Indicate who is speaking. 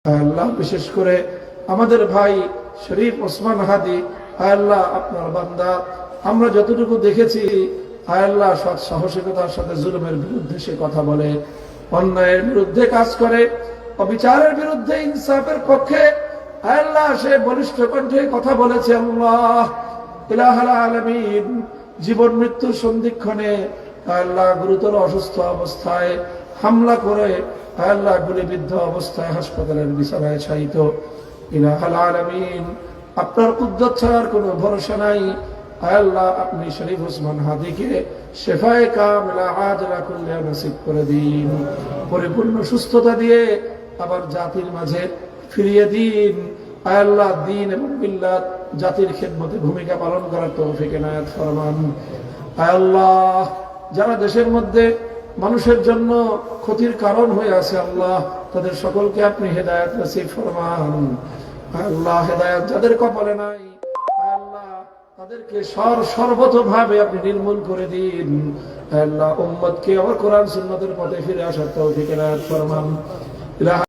Speaker 1: আল্লাহ বিশেষ করে আমাদের ভাই শরীফ ওসমান হাদি, আল্লাহ আপনার বান্দা, আমরা যতটুকু দেখেছি আল্লাহ সৎ সাহসিকতার সাথে জুলুমের বিরুদ্ধে সে কথা বলে, অন্যায়ের বিরুদ্ধে কাজ করে, অবিচারের বিরুদ্ধে ইনসাফের পক্ষে আল্লাহ সে বলিষ্ঠ কণ্ঠে কথা বলেছে। আল্লাহ ইলাহুল আলামিন জীবন মৃত্যুর সন্ধিক্ষণে আল্লাহ গুরুতর অসুস্থ অবস্থায় হামলা করে আল্লাহ গুলিবিদ্ধ অবস্থায় হাসপাতালের বিছানায় শায়িত। ইলাহুল আলামিন আপনার কুদরত ছাড়ার কোনো ভরসা নাই। আল্লাহ আপনি শরীফ ওসমান হাদিকে শিফায়ে কামিলা আজলা কুল্লা নসিব করে দিন, পরিপূর্ণ সুস্থতা দিয়ে আবার জাতির মাঝে ফিরিয়ে দিন। আল্লাহ দ্বীন এবং মিল্লাত জাতির খেদমতে ভূমিকা পালন করার তৌফিক এনায়েত ফরমান। আল্লাহ যারা দেশের মধ্যে মানুষের জন্য ক্ষতির কারণ হয়ে আছে আল্লাহ তাদের সকলকে আপনি হেদায়েত নসিব ফরমান। আল্লাহ হেদায়েত যাদের কপালে নাই আল্লাহ তাদেরকে সর্বতোভাবে আপনি নির্মূল করে দিন। আল্লাহ উম্মতকে আবার কোরআন সুন্নাতের পথে ফিরে আসার তৌফিক এনায়েত ফরমান।